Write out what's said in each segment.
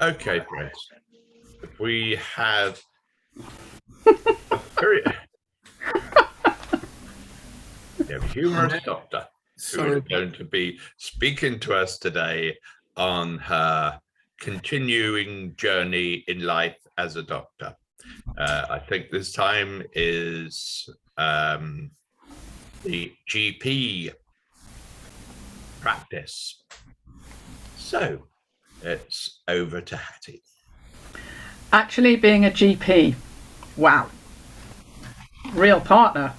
Okay, friends. We have a very humorous doctor who is going to be speaking to us today on her continuing journey in life as a doctor. I think this time is the GP practice. So it's over to Hattie. Actually being a GP, wow, real partner.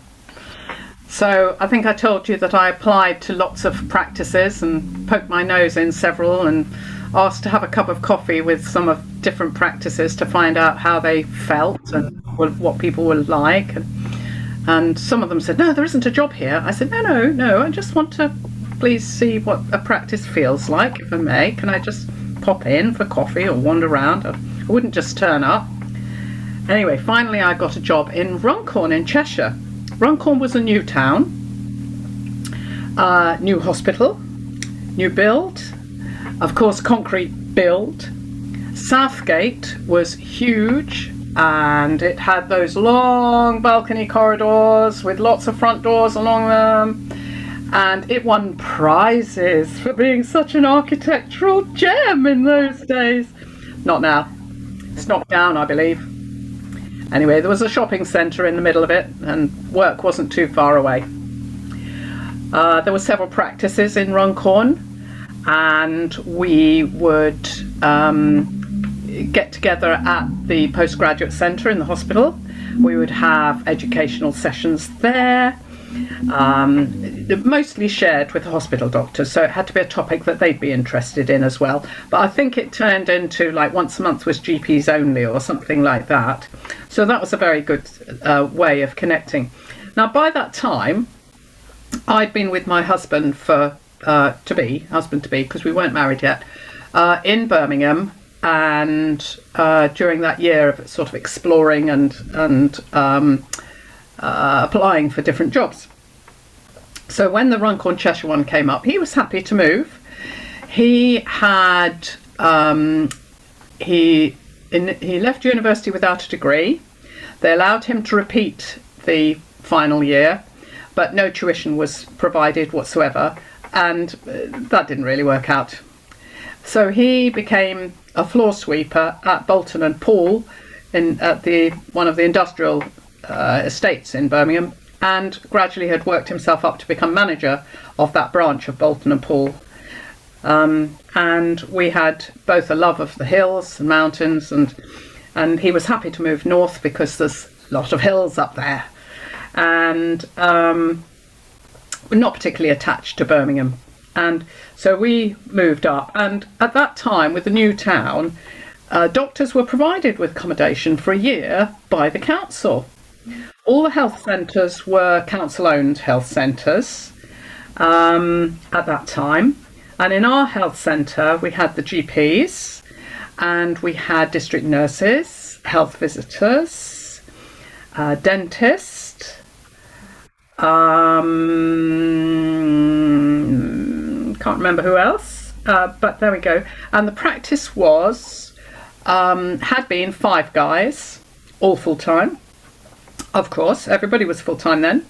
So I think I told you that I applied to lots of practices and poked my nose in several and asked to have a cup of coffee with some of different practices to find out how they felt and what people were like. And some of them said, no, there isn't a job here. I said, no, I just want to please see what a practice feels like, if I may. Can I just pop in for coffee or wander around? I wouldn't just turn up. Anyway, finally I got a job in Runcorn in Cheshire. Runcorn was a new town, new hospital, new build, of course concrete build. Southgate was huge and it had those long balcony corridors with lots of front doors along them, and it won prizes for being such an architectural gem in those days. Not now. It's knocked down, I believe. Anyway, there was a shopping centre in the middle of it and work wasn't too far away. There were several practices in Runcorn and we would get together at the postgraduate centre in the hospital. We would have educational sessions there, mostly shared with the hospital doctors, so it had to be a topic that they'd be interested in as well. But I think it turned into like once a month was GPs only or something like that. So that was a very good way of connecting. Now by that time I'd been with my husband for husband to be because we weren't married yet, in Birmingham, and during that year of sort of exploring and applying for different jobs. So when the Runcorn Cheshire one came up, he was happy to move. He had he left university without a degree. They allowed him to repeat the final year, but no tuition was provided whatsoever, and that didn't really work out. So he became a floor sweeper at Bolton and Paul at one of the industrial estates in Birmingham, and gradually had worked himself up to become manager of that branch of Bolton and Paul. And we had both a love of the hills and mountains, and he was happy to move north because there's a lot of hills up there, and we're not particularly attached to Birmingham. And so we moved up, and at that time with the new town, doctors were provided with accommodation for a year by the council. All the health centres were council-owned health centres at that time, and in our health centre we had the GPs and we had district nurses, health visitors, dentist, can't remember who else, but there we go. And the practice was had been 5 guys, all full-time. Of course, everybody was full-time then.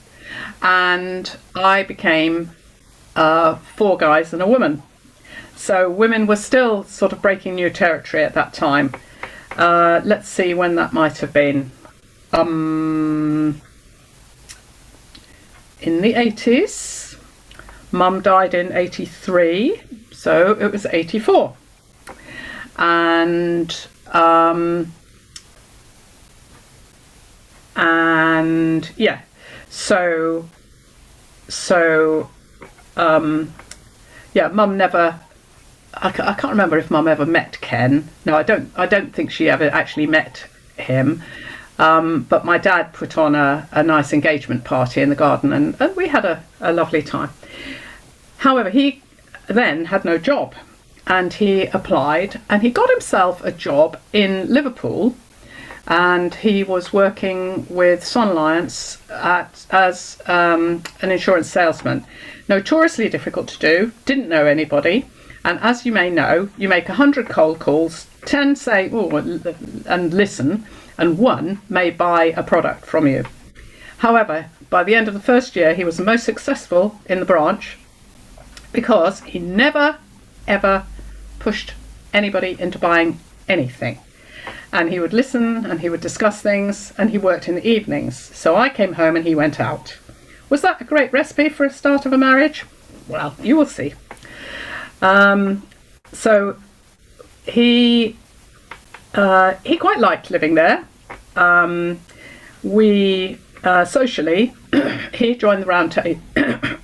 And I became 4 guys and a woman. So women were still sort of breaking new territory at that time. Let's see when that might have been. In the 80s. Mum died in 83, so it was 84. And yeah, yeah, Mum never, I can't remember if Mum ever met Ken. No, I don't think she ever actually met him. But my dad put on a nice engagement party in the garden, and we had a lovely time. However, he then had no job, and he applied and he got himself a job in Liverpool, and he was working with Sun Alliance as an insurance salesman. Notoriously difficult to do, didn't know anybody, and as you may know, you make 100 cold calls 10 say, oh, and listen, and 1 may buy a product from you. However, by the end of the first year, he was the most successful in the branch because he never, ever pushed anybody into buying anything. And he would listen and he would discuss things, and he worked in the evenings. So I came home and he went out. Was that a great recipe for a start of a marriage? Well, you will see. So he quite liked living there. We socially, he joined the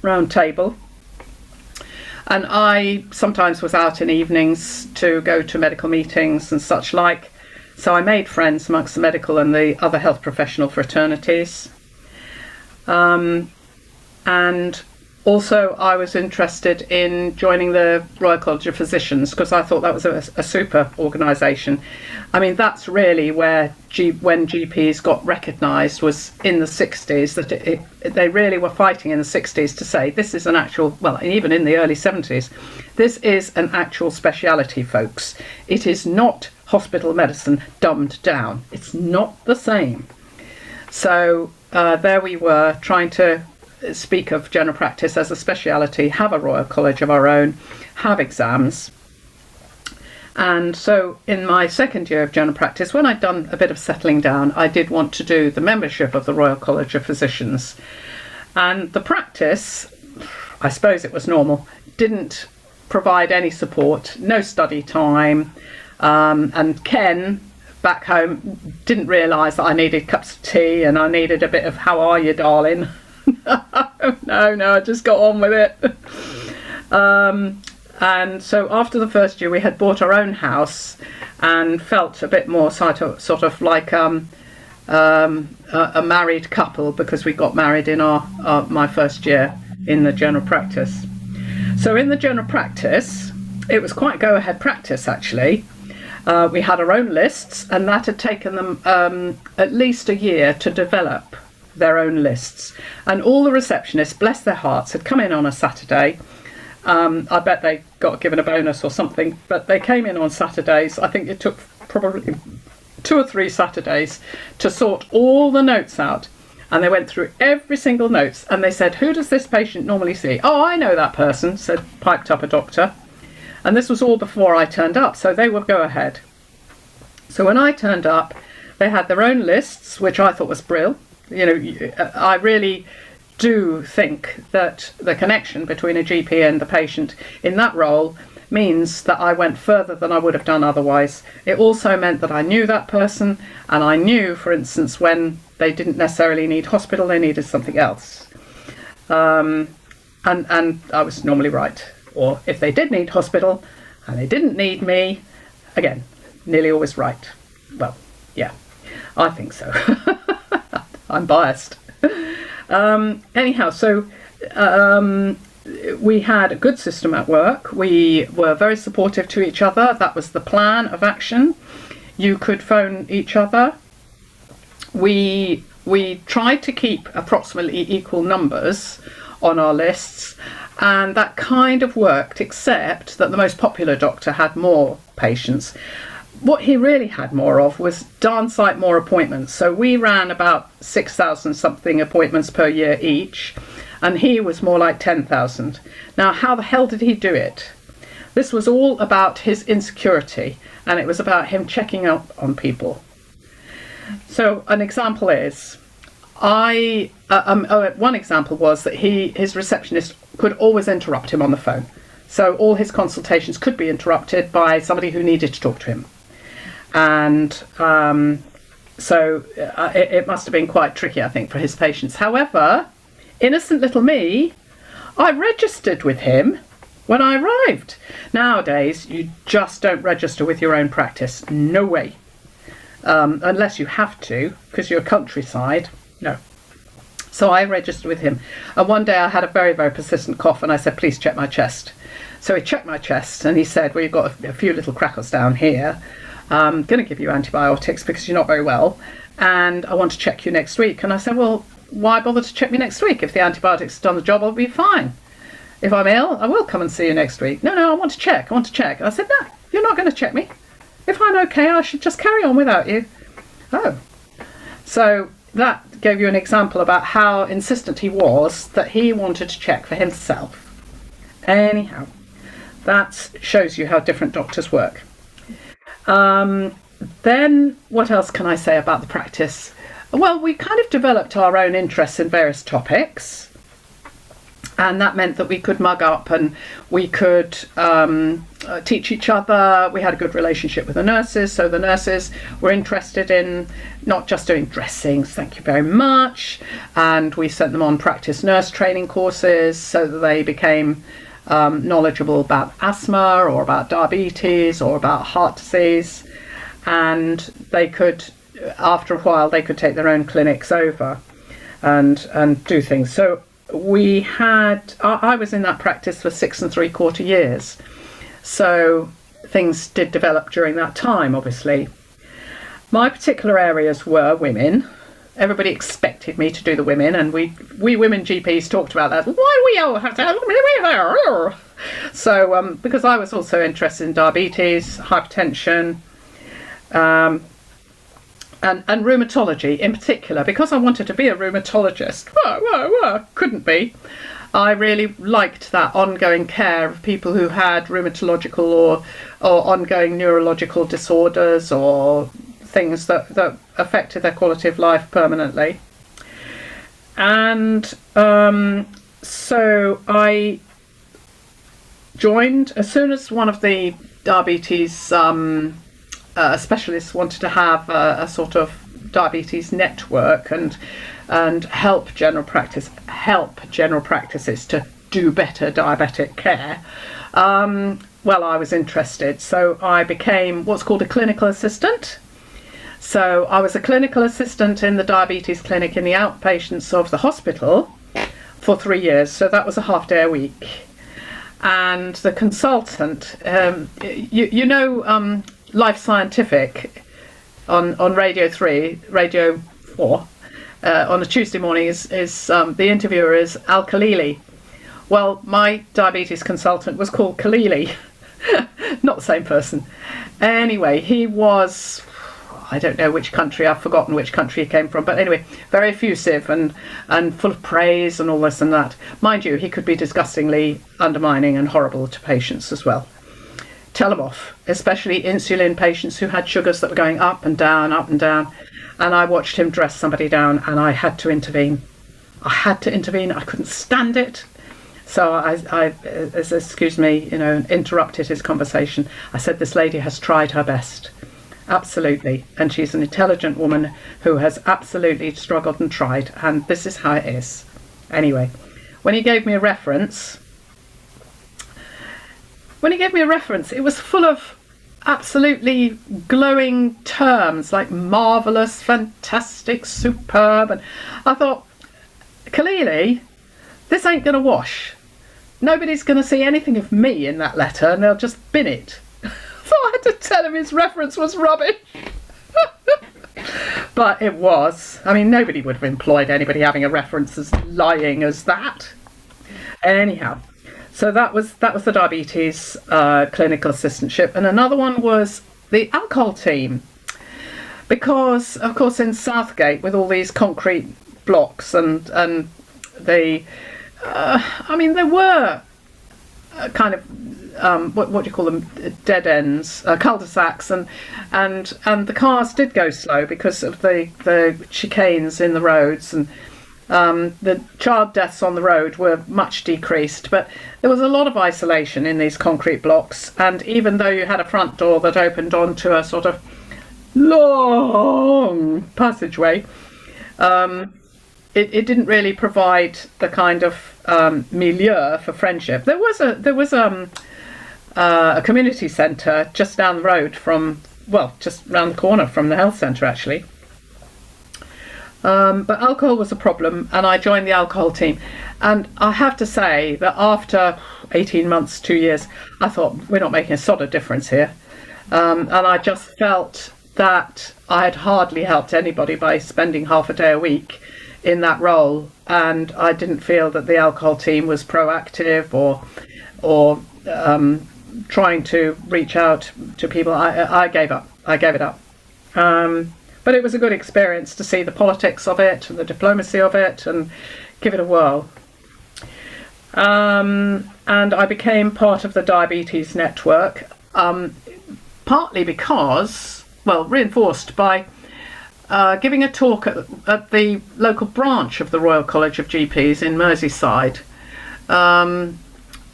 round table, and I sometimes was out in evenings to go to medical meetings and such like. So I made friends amongst the medical and the other health professional fraternities. And also I was interested in joining the Royal College of Physicians because I thought that was a super organisation. I mean, that's really where when GPs got recognised was in the 60s, that they really were fighting in the 60s to say this is an actual, well, even in the early 70s, this is an actual speciality, folks. It is not hospital medicine dumbed down. It's not the same. So there we were trying to speak of general practice as a speciality, have a Royal College of our own, have exams. And so in my second year of general practice, when I'd done a bit of settling down, I did want to do the membership of the Royal College of Physicians. And the practice, I suppose it was normal, didn't provide any support, no study time. And Ken back home didn't realise that I needed cups of tea and I needed a bit of "how are you, darling?" No, I just got on with it. And so after the first year, we had bought our own house and felt a bit more sort of like a married couple, because we got married in my first year in the general practice. So in the general practice, it was quite go-ahead practice, actually. We had our own lists, and that had taken them at least a year to develop their own lists. And all the receptionists, bless their hearts, had come in on a Saturday. I bet they got given a bonus or something, but they came in on Saturdays. I think it took probably 2 or 3 Saturdays to sort all the notes out. And they went through every single notes, and they said, "Who does this patient normally see?" "Oh, I know that person," piped up a doctor. And this was all before I turned up, so they would go ahead. So when I turned up, they had their own lists, which I thought was brilliant. You know, I really do think that the connection between a GP and the patient in that role means that I went further than I would have done otherwise. It also meant that I knew that person, and I knew, for instance, when they didn't necessarily need hospital, they needed something else. And I was normally right. Or if they did need hospital and they didn't need me, again, nearly always right. Well, yeah, I think so. I'm biased. Anyhow, so we had a good system at work. We were very supportive to each other. That was the plan of action. You could phone each other. We tried to keep approximately equal numbers on our lists, and that kind of worked, except that the most popular doctor had more patients. What he really had more of was darn sight more appointments. So we ran about 6,000 something appointments per year each, and he was more like 10,000. Now, how the hell did he do it? This was all about his insecurity, and it was about him checking up on people. So an example is, one example was that his receptionist could always interrupt him on the phone. So all his consultations could be interrupted by somebody who needed to talk to him. And so it must have been quite tricky, I think, for his patients. However, innocent little me, I registered with him when I arrived. Nowadays, you just don't register with your own practice. No way. Unless you have to, because you're countryside. No. So I registered with him. And one day I had a very, very persistent cough, and I said, "Please check my chest." So he checked my chest, and he said, "Well, you've got a few little crackles down here. I'm going to give you antibiotics because you're not very well, and I want to check you next week." And I said, "Well, why bother to check me next week? If the antibiotics have done the job, I'll be fine. If I'm ill, I will come and see you next week." No, I want to check. And I said, "No, you're not going to check me. If I'm okay, I should just carry on without you. Oh. So that gave you an example about how insistent he was that he wanted to check for himself. Anyhow, that shows you how different doctors work. Then what else can I say about the practice? Well, we kind of developed our own interests in various topics, and that meant that we could mug up and we could teach each other. We had a good relationship with the nurses, so the nurses were interested in not just doing dressings, thank you very much, and we sent them on practice nurse training courses so that they became knowledgeable about asthma or about diabetes or about heart disease, and they could, after a while, they could take their own clinics over and do things. So we had, I was in that practice for 6 3/4 years, so things did develop during that time. Obviously my particular areas were women. Everybody expected me to do the women, and we women GPs talked about that. Why do we all have to have women? So because I was also interested in diabetes, hypertension, and rheumatology in particular, because I wanted to be a rheumatologist. Couldn't be. I really liked that ongoing care of people who had rheumatological or ongoing neurological disorders or things that affected their quality of life permanently. And so I joined as soon as one of the diabetes specialists wanted to have a sort of diabetes network and help general practices to do better diabetic care. Well, I was interested, so I became what's called a clinical assistant. So I was a clinical assistant in the diabetes clinic in the outpatients of the hospital for 3 years. So that was a half day a week. And the consultant, Life Scientific on Radio 3, Radio 4, on a Tuesday morning is the interviewer is Al Khalili. Well, my diabetes consultant was called Khalili, not the same person. Anyway, he was, I don't know which country, I've forgotten which country he came from, but anyway, very effusive and full of praise and all this and that. Mind you, he could be disgustingly undermining and horrible to patients as well. Tell them off, especially insulin patients who had sugars that were going up and down, and I watched him dress somebody down and I had to intervene. I couldn't stand it. So I interrupted his conversation. I said, this lady has tried her best. Absolutely. And she's an intelligent woman who has absolutely struggled and tried. And this is how it is. Anyway, when he gave me a reference, it was full of absolutely glowing terms like marvellous, fantastic, superb. And I thought, Khalili, this ain't going to wash. Nobody's going to see anything of me in that letter and they'll just bin it. So I had to tell him his reference was rubbish. But it was. I mean, nobody would have employed anybody having a reference as lying as that. Anyhow, so that was the diabetes clinical assistantship. And another one was the alcohol team. Because, of course, in Southgate, with all these concrete blocks and the... there were kind of what do you call them, dead ends, cul-de-sacs, and the cars did go slow because of the chicanes in the roads, and the child deaths on the road were much decreased, but there was a lot of isolation in these concrete blocks, and even though you had a front door that opened onto a sort of long passageway, it didn't really provide the kind of milieu for friendship. There was a community centre just down the road just round the corner from the health centre actually. But alcohol was a problem, and I joined the alcohol team. And I have to say that after 18 months, 2 years, I thought, we're not making a sod of difference here. And I just felt that I had hardly helped anybody by spending half a day a week in that role, and I didn't feel that the alcohol team was proactive or trying to reach out to people, I gave up. I gave it up. But it was a good experience to see the politics of it and the diplomacy of it and give it a whirl. And I became part of the Diabetes Network, partly because, well, reinforced by giving a talk at the local branch of the Royal College of GPs in Merseyside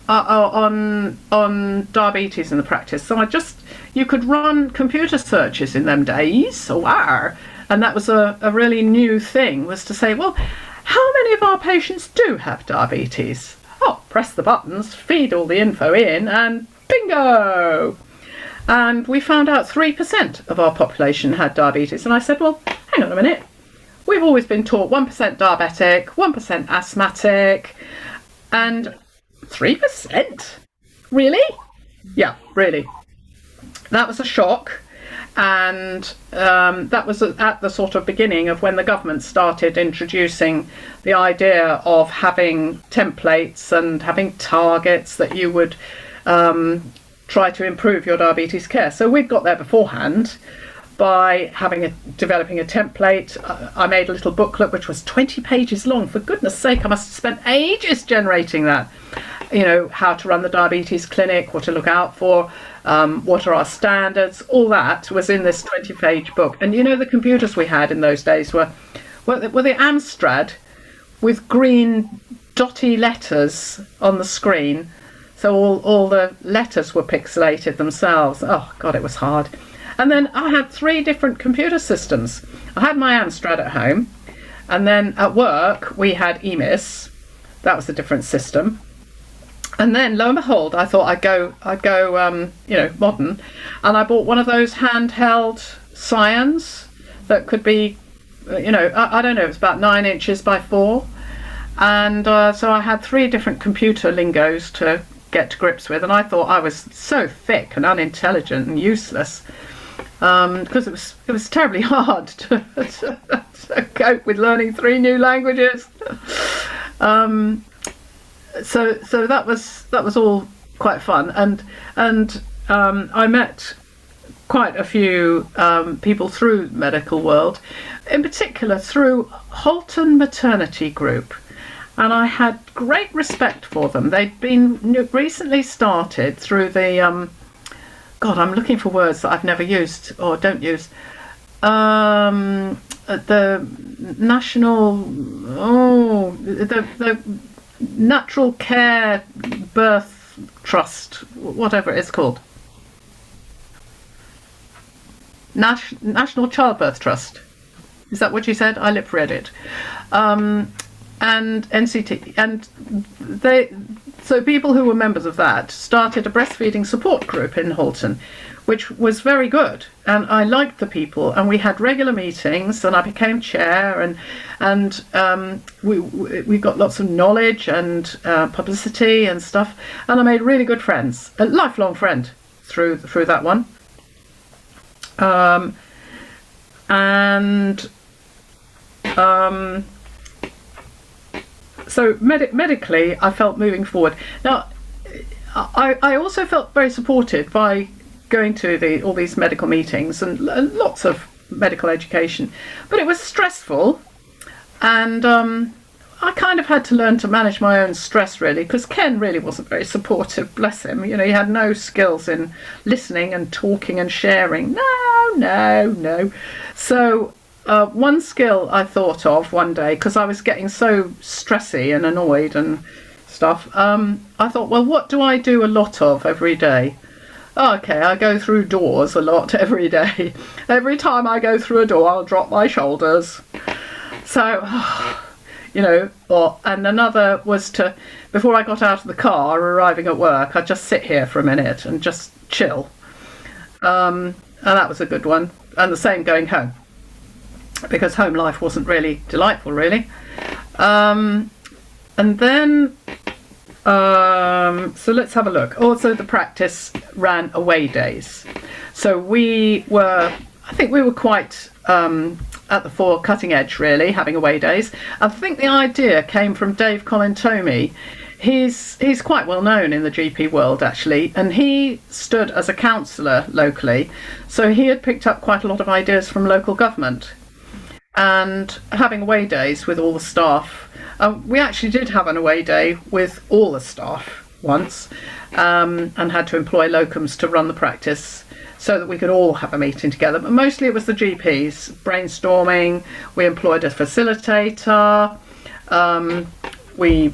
on diabetes in the practice. So you could run computer searches in them days, and that was a really new thing, was to say, well, how many of our patients do have diabetes? Oh, press the buttons, feed all the info in, and bingo! And we found out 3% of our population had diabetes. And I said, well, hang on a minute. We've always been taught 1% diabetic, 1% asthmatic, and 3%? Really? Yeah, really. That was a shock. And that was at the sort of beginning of when the government started introducing the idea of having templates and having targets that you would try to improve your diabetes care. So we'd got there beforehand by developing a template. I made a little booklet which was 20 pages long. For goodness sake, I must have spent ages generating that. You know, how to run the diabetes clinic, what to look out for, what are our standards, all that was in this 20-page book. And you know, the computers we had in those days were the Amstrad with green dotty letters on the screen. So all the letters were pixelated themselves. Oh God, it was hard. And then I had 3 different computer systems. I had my Amstrad at home, and then at work we had EMIS. That was a different system. And then lo and behold, I thought I'd go modern, and I bought one of those handheld Cyans that could be, I don't know, it was about 9 inches by 4. And so I had 3 different computer lingos to get to grips with, and I thought I was so thick and unintelligent and useless, because it was terribly hard to cope with learning 3 new languages. So that was all quite fun, and I met quite a few people through the medical world, in particular through Halton Maternity Group. And I had great respect for them. They'd been recently started through the, I'm looking for words that I've never used or don't use. The National, the Natural Care Birth Trust, whatever it's called. National Childbirth Trust. Is that what you said? I lip-read it. And NCT, and so people who were members of that started a breastfeeding support group in Halton, which was very good, and I liked the people, and we had regular meetings, and I became chair, and we got lots of knowledge and publicity and stuff, and I made really good friends, a lifelong friend through that one, so medically, I felt moving forward. Now, I also felt very supported by going to all these medical meetings and lots of medical education, but it was stressful, and I kind of had to learn to manage my own stress, really, because Ken really wasn't very supportive, bless him. You know, he had no skills in listening and talking and sharing. No. So one skill I thought of one day, because I was getting so stressy and annoyed and stuff, I thought, well, what do I do a lot of every day? Okay, I go through doors a lot every day. Every time I go through a door, I'll drop my shoulders. So, and another was to, before I got out of the car arriving at work, I'd just sit here for a minute and just chill. And that was a good one. And the same going home, because home life wasn't really delightful, really. And then, so let's have a look. Also, the practice ran away days. So I think we were quite at the cutting edge, really, having away days. I think the idea came from Dave Colintomi he's quite well known in the GP world, actually, and he stood as a councillor locally, so he had picked up quite a lot of ideas from local government. And having away days with all the staff, we actually did have an away day with all the staff once, and had to employ locums to run the practice so that we could all have a meeting together. But mostly it was the GPs brainstorming. We employed a facilitator. We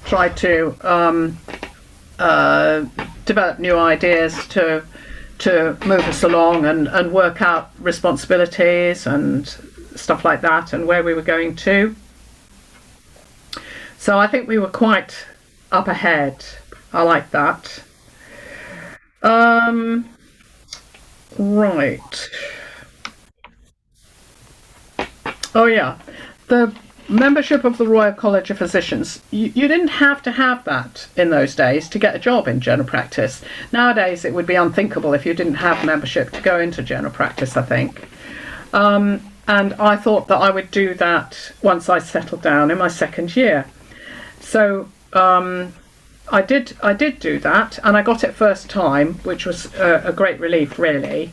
tried to develop new ideas to move us along and work out responsibilities and stuff like that, and where we were going to. So I think we were quite up ahead. I like that. Right. Oh yeah, the membership of the Royal College of Physicians. You didn't have to have that in those days to get a job in general practice. Nowadays it would be unthinkable if you didn't have membership to go into general practice, I think. And I thought that I would do that once I settled down in my second year. So I did do that, and I got it first time, which was a great relief, really.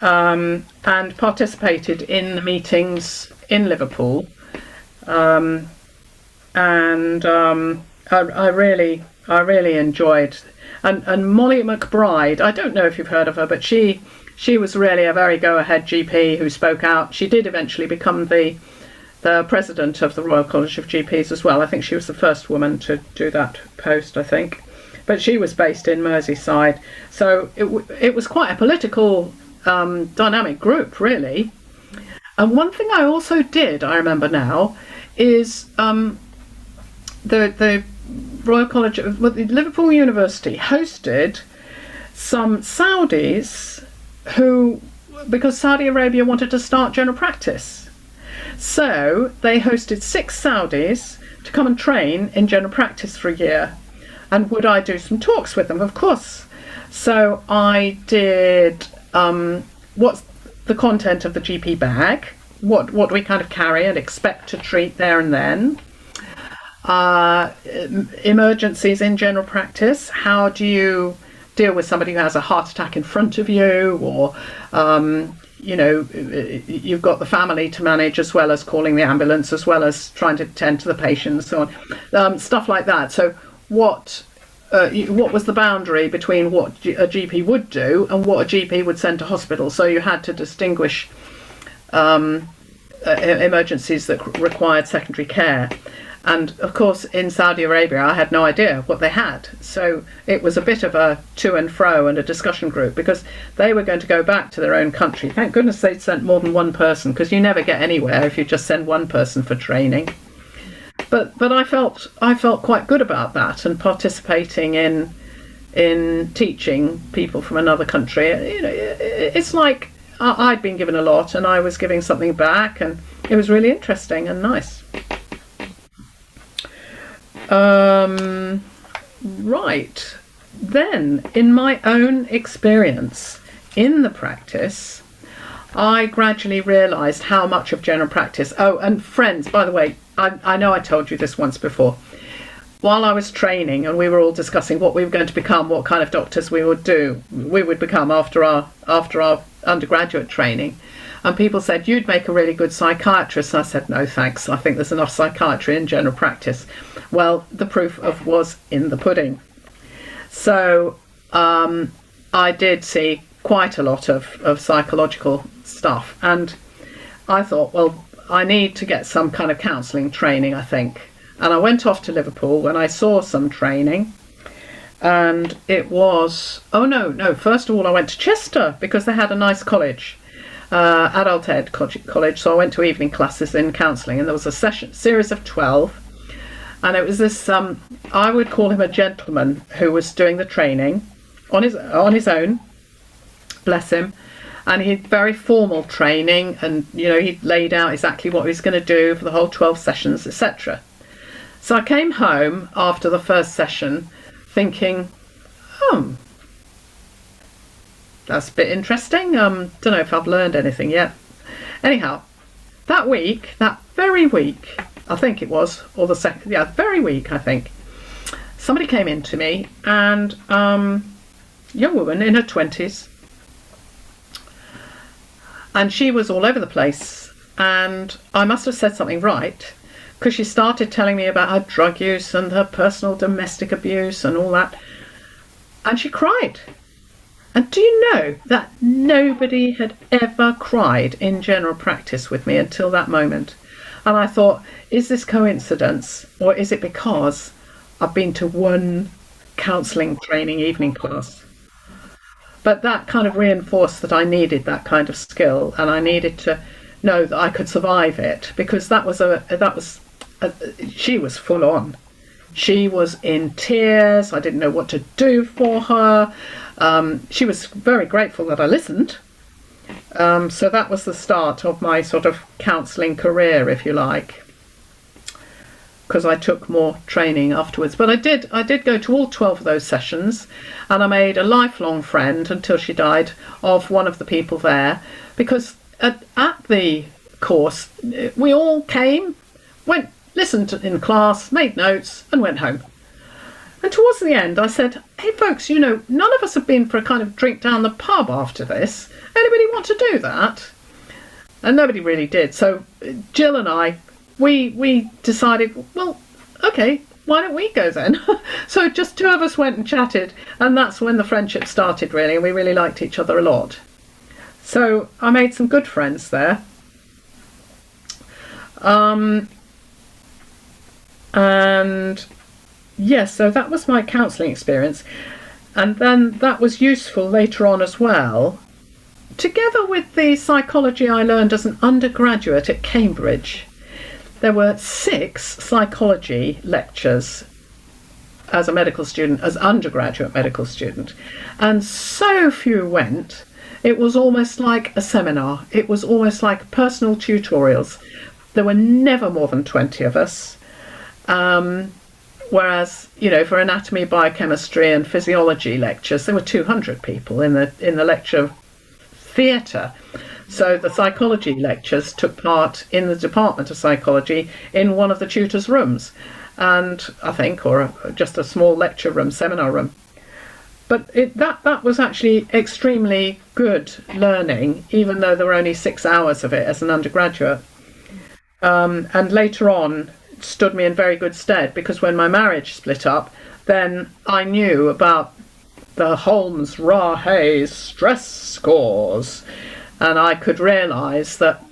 And participated in the meetings in Liverpool. I really enjoyed, and Molly McBride, I don't know if you've heard of her, but she was really a very go-ahead GP who spoke out. She did eventually become the president of the Royal College of GPs as well. I think she was the first woman to do that post, I think. But she was based in Merseyside, so it was quite a political, dynamic group, really. And one thing I also did, I remember now, is the Royal College, the Liverpool University hosted some Saudis who, because Saudi Arabia wanted to start general practice. So they hosted 6 Saudis to come and train in general practice for a year. And would I do some talks with them? Of course. So I did what's the content of the GP bag, what we kind of carry and expect to treat there and then. Emergencies in general practice. How do you deal with somebody who has a heart attack in front of you, or you've got the family to manage, as well as calling the ambulance, as well as trying to tend to the patient and so on, stuff like that. So what was the boundary between what a GP would do and what a GP would send to hospital? So you had to distinguish emergencies that required secondary care. And of course, in Saudi Arabia, I had no idea what they had. So it was a bit of a to and fro and a discussion group, because they were going to go back to their own country. Thank goodness they'd sent more than one person, because you never get anywhere if you just send one person for training. But I felt quite good about that, and participating in teaching people from another country. It's like I'd been given a lot and I was giving something back, and it was really interesting and nice. Right. Then, in my own experience in the practice, I gradually realised how much of general practice... Oh, and friends, by the way, I know I told you this once before. While I was training and we were all discussing what we were going to become, what kind of doctors we would become after our undergraduate training, and people said, you'd make a really good psychiatrist. And I said, no thanks, I think there's enough psychiatry in general practice. Well, the proof was in the pudding. So I did see quite a lot of psychological stuff, and I thought, well, I need to get some kind of counselling training, I think. And I went off to Liverpool when I saw some training, and it was, first of all I went to Chester, because they had a nice college, adult ed college, so I went to evening classes in counselling, and there was a series of 12, and it was this, I would call him a gentleman, who was doing the training on his own, bless him. And he had very formal training, and he laid out exactly what he was going to do for the whole 12 sessions, etc. So I came home after the first session thinking, that's a bit interesting. Don't know if I've learned anything yet. Anyhow, that very week, I think it was, or very week, I think, somebody came in to me, and young woman in her 20s, and she was all over the place, and I must have said something right, because she started telling me about her drug use and her personal domestic abuse and all that, and she cried. And do you know that nobody had ever cried in general practice with me until that moment? And I thought, is this coincidence, or is it because I've been to one counselling training evening class? But that kind of reinforced that I needed that kind of skill, and I needed to know that I could survive it, because she was full on. She was in tears. I didn't know what to do for her. She was very grateful that I listened. So that was the start of my sort of counselling career, if you like, because I took more training afterwards. But I did go to all 12 of those sessions, and I made a lifelong friend until she died of one of the people there, because at the course we all came, went, listened in class, made notes, and went home. And towards the end I said, hey folks, you know, none of us have been for a kind of drink down the pub after this. Anybody want to do that? And nobody really did. So Jill and I, we decided, well, okay, why don't we go then? So just two of us went and chatted, and that's when the friendship started, really, and we really liked each other a lot. So I made some good friends there. And yes, so that was my counselling experience, and then that was useful later on as well, together with the psychology I learned as an undergraduate at Cambridge. There were 6 psychology lectures as a medical student, as undergraduate medical student, and so few went. It was almost like a seminar. It was almost like personal tutorials. There were never more than 20 of us. Whereas, you know, for anatomy, biochemistry and physiology lectures, there were 200 people in the lecture theatre. So the psychology lectures took part in the Department of Psychology in one of the tutors' rooms, and I think, or just a small lecture room, seminar room. But that was actually extremely good learning, even though there were only 6 hours of it as an undergraduate. And later on, stood me in very good stead, because when my marriage split up, then I knew about the Holmes-Rahe stress scores, and I could realise that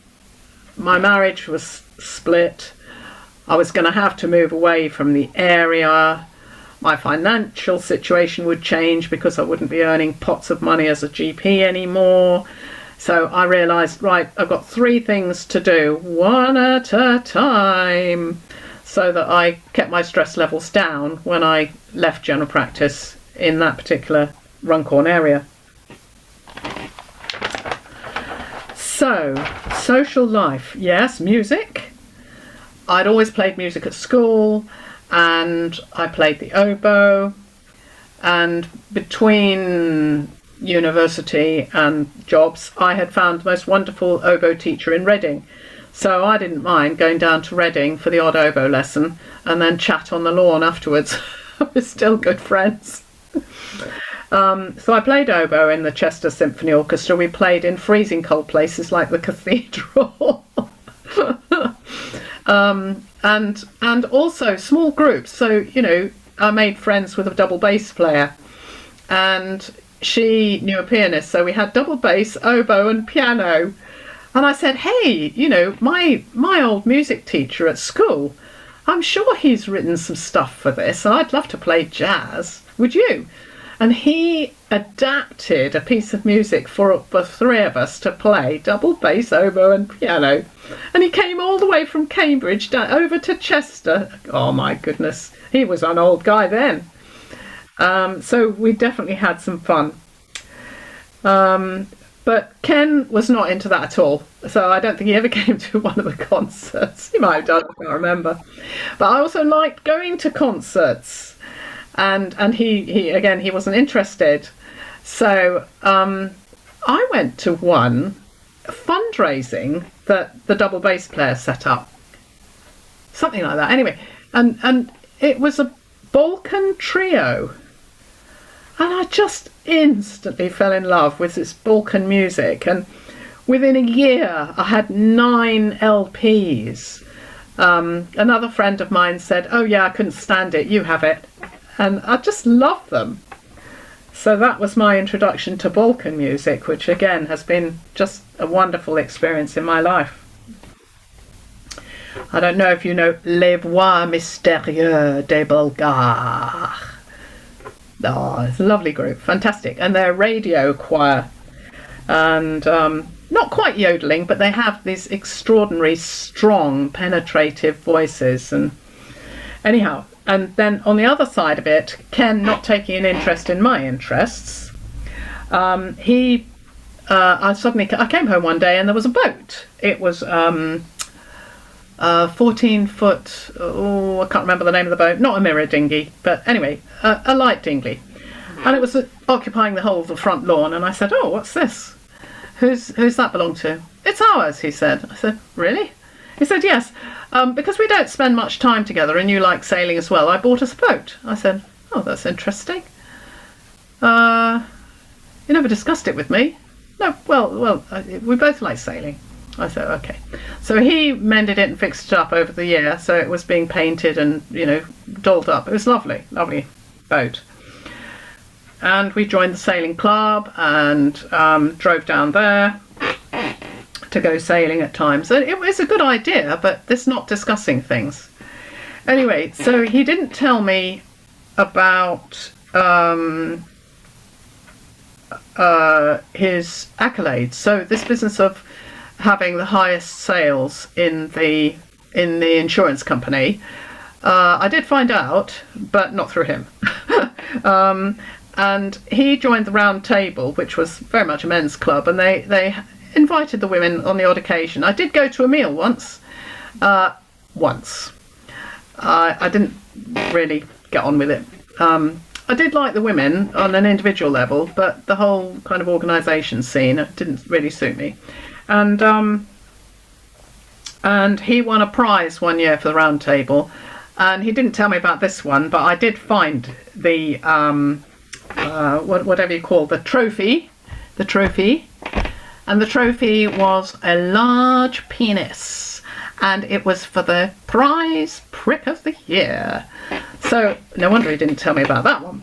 my marriage was split. I was going to have to move away from the area. My financial situation would change because I wouldn't be earning pots of money as a GP anymore. So I realised, right, I've got 3 things to do, one at a time, so that I kept my stress levels down when I left general practice in that particular Runcorn area. So, social life, yes, music. I'd always played music at school, and I played the oboe, and between university and jobs, I had found the most wonderful oboe teacher in Reading. So I didn't mind going down to Reading for the odd oboe lesson and then chat on the lawn afterwards. We're still good friends. So I played oboe in the Chester Symphony Orchestra. We played in freezing cold places like the cathedral. And also small groups. So, you know, I made friends with a double bass player, and she knew a pianist. So we had double bass, oboe and piano. And I said, hey, you know, my old music teacher at school, I'm sure he's written some stuff for this, and I'd love to play jazz. Would you? And he adapted a piece of music for the 3 of us to play, double bass, oboe and piano. And he came all the way from Cambridge down over to Chester. Oh my goodness, he was an old guy then. So we definitely had some fun. But Ken was not into that at all, so I don't think he ever came to one of the concerts. He might have done, I can't remember. But I also liked going to concerts, and he wasn't interested. So I went to one fundraising that the double bass player set up, something like that. Anyway, and it was a Balkan Trio. And I just instantly fell in love with this Balkan music. And within a year, I had 9 LPs. Another friend of mine said, "Oh yeah, I couldn't stand it, you have it." And I just loved them. So that was my introduction to Balkan music, which again has been just a wonderful experience in my life. I don't know if you know Les Voix Mystérieuses des Bulgares. Oh, it's a lovely group, fantastic. And they're a radio choir. And not quite yodeling, but they have these extraordinary, strong, penetrative voices. And anyhow, and then on the other side of it, Ken not taking an interest in my interests, I came home one day and there was a boat. It was 14 foot, I can't remember the name of the boat, not a mirror dinghy, but anyway, a light dinghy. And it was occupying the whole of the front lawn, and I said, "Oh, what's this? Who's that belong to?" "It's ours," he said. I said, "Really?" He said, "Yes, because we don't spend much time together and you like sailing as well, I bought us a boat." I said, "Oh, that's interesting. You never discussed it with me." "No, well, we both like sailing." I said, "Okay." So he mended it and fixed it up over the year, so it was being painted and, dolled up. It was lovely, lovely boat. And we joined the sailing club and drove down there to go sailing at times. And it was a good idea, but it's not discussing things. Anyway, so he didn't tell me about his accolades. So this business of having the highest sales in the insurance company, I did find out, but not through him. And he joined the Round Table, which was very much a men's club, and they invited the women on the odd occasion. I did go to a meal once. I didn't really get on with it. I did like the women on an individual level, but the whole kind of organisation scene didn't really suit me. And he won a prize one year for the Round Table, and he didn't tell me about this one, but I did find the whatever you call the trophy, and the trophy was a large penis, and it was for the prize prick of the year. So no wonder he didn't tell me about that one.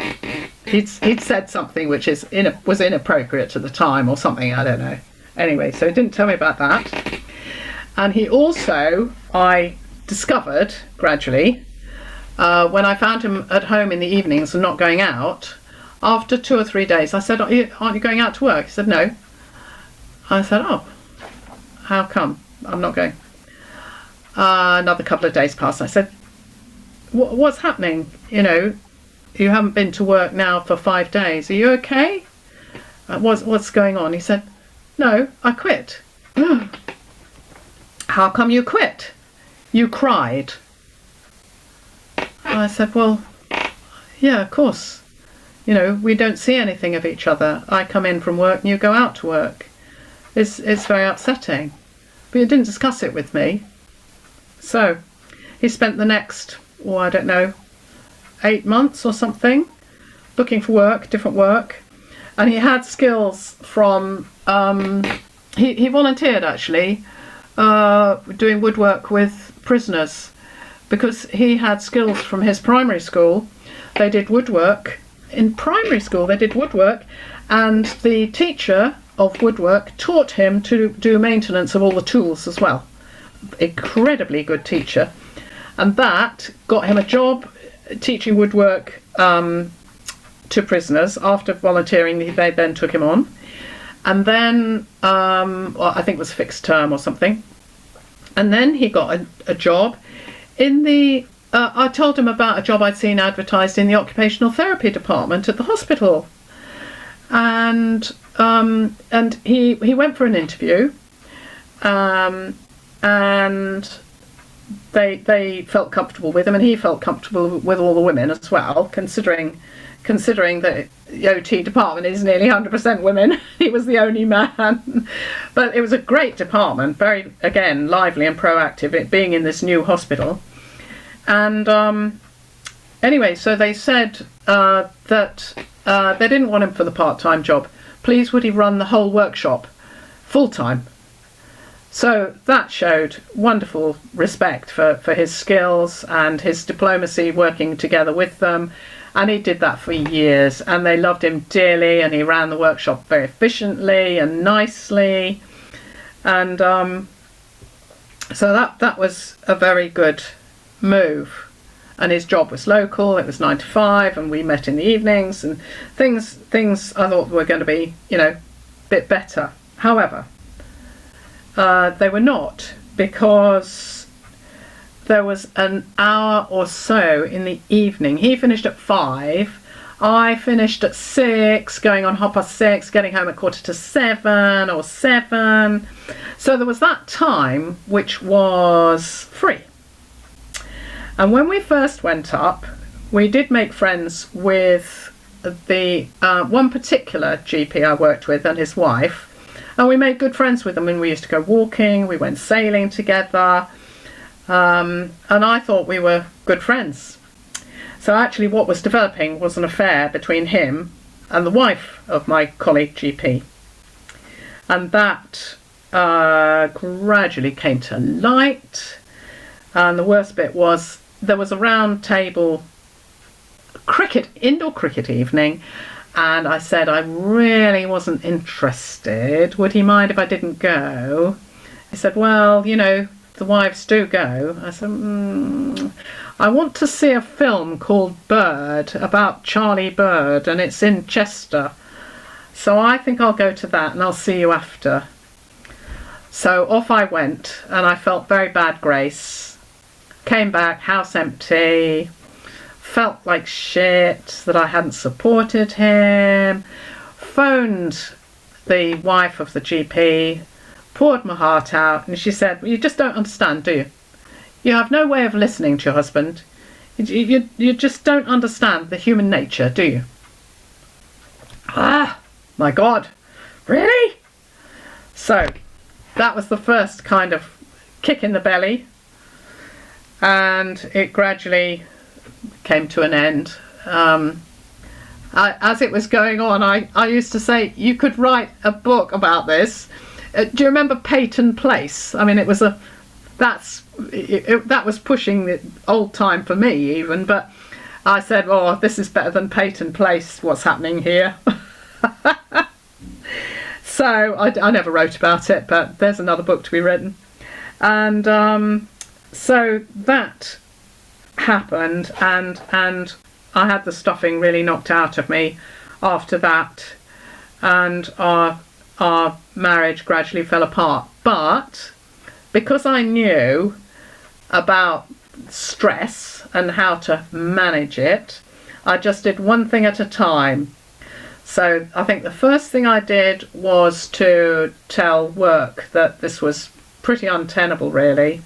He'd said something which was inappropriate at the time or something, I don't know. Anyway, so he didn't tell me about that. And he also, I discovered gradually, when I found him at home in the evenings and not going out, after 2 or 3 days, I said, aren't you going out to work? He said, "No." I said, "Oh, how come? I'm not going." Another couple of days passed. I said, "What's happening? You haven't been to work now for 5 days. Are you okay? What's going on?" He said, "No, I quit." "How come you quit?" "You cried." I said, "Well, yeah, of course. We don't see anything of each other. I come in from work and you go out to work. It's very upsetting." But you didn't discuss it with me. So he spent the next, I don't know, 8 months or something, looking for work, different work. And he had skills from, he volunteered actually, doing woodwork with prisoners, because he had skills from his primary school. They did woodwork. In primary school they did woodwork, and the teacher of woodwork taught him to do maintenance of all the tools as well. Incredibly good teacher. And that got him a job teaching woodwork to prisoners. After volunteering, they then took him on. And then, I think it was fixed term or something. And then he got a job in the, I told him about a job I'd seen advertised in the occupational therapy department at the hospital. And he went for an interview, and they felt comfortable with him, and he felt comfortable with all the women as well, considering that the OT department is nearly 100% women. He was the only man. But it was a great department, very, again, lively and proactive, it being in this new hospital. And Anyway, so they said that they didn't want him for the part-time job. Please would he run the whole workshop full-time? So that showed wonderful respect for his skills and his diplomacy working together with them. And he did that for years, and they loved him dearly, and he ran the workshop very efficiently and nicely. And so that was a very good move. And his job was local, it was 9 to 5, and we met in the evenings, and things I thought were going to be, a bit better. However, they were not, because there was an hour or so in the evening. He finished at 5, I finished at 6, going on 6:30, getting home at 6:45 or 7. So there was that time which was free. And when we first went up, we did make friends with the one particular GP I worked with and his wife. And we made good friends with them, and we used to go walking, we went sailing together. And I thought we were good friends. So actually what was developing was an affair between him and the wife of my colleague GP. And that gradually came to light. And the worst bit was there was a round table indoor cricket evening, and I said I really wasn't interested. Would he mind if I didn't go? He said, well, the wives do go. I said, I want to see a film called Bird, about Charlie Bird, and it's in Chester. So I think I'll go to that, and I'll see you after. So off I went, and I felt very bad grace. Came back, house empty, felt like shit that I hadn't supported him, phoned the wife of the GP, poured my heart out, and she said, well, you just don't understand, do you? You have no way of listening to your husband. You just don't understand the human nature, do you? Ah, my God, really? So that was the first kind of kick in the belly. And it gradually came to an end. As it was going on, I used to say, you could write a book about this. Do you remember Peyton Place? I mean, that was pushing the old time for me even, but I said, oh, this is better than Peyton Place, what's happening here. So I never wrote about it, but there's another book to be written. And so that happened, and I had the stuffing really knocked out of me after that, and our marriage gradually fell apart. But because I knew about stress and how to manage it, I just did one thing at a time. So I think the first thing I did was to tell work that this was pretty untenable, really.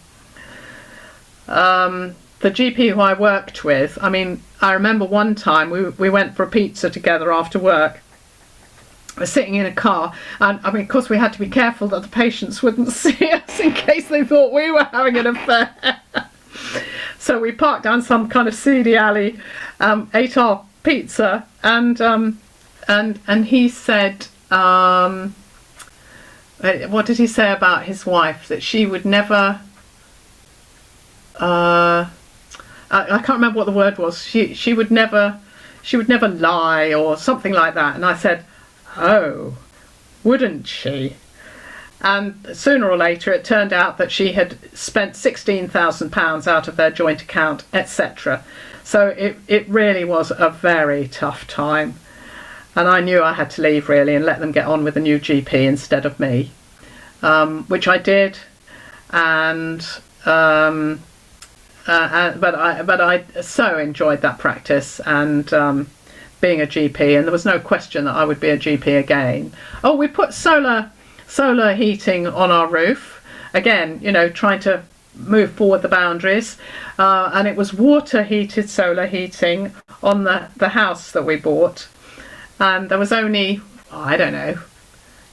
The GP who I worked with, I mean, I remember one time we went for a pizza together after work. We're sitting in a car, and I mean, of course we had to be careful that the patients wouldn't see us in case they thought we were having an affair. So we parked down some kind of seedy alley, ate our pizza, and he said, what did he say about his wife? That she would never, I can't remember what the word was. She would never lie or something like that. And I said, oh, wouldn't she? And sooner or later it turned out that she had spent £16,000 out of their joint account, etc. So it really was a very tough time. And I knew I had to leave, really, and let them get on with a new GP instead of me, which I did. And but I so enjoyed that practice and being a GP, and there was no question that I would be a GP again. Oh, we put solar heating on our roof again, you know, trying to move forward the boundaries, and it was water heated solar heating on the house that we bought, and there was only, I don't know,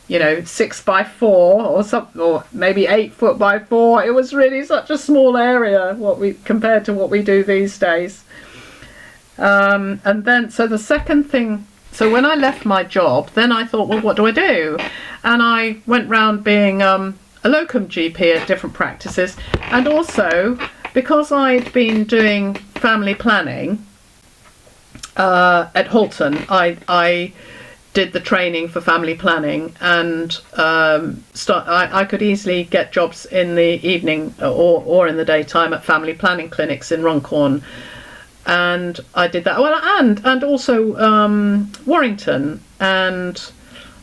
you know, 6x4 or something, or maybe 8 foot by 4. It was really such a small area compared to what we do these days. And then, so the second thing, so when I left my job, then I thought, well, what do I do? And I went round being a locum GP at different practices. And also, because I'd been doing family planning at Halton, I did the training for family planning, and I could easily get jobs in the evening or in the daytime at family planning clinics in Runcorn. And I did that. Well, and also Warrington, and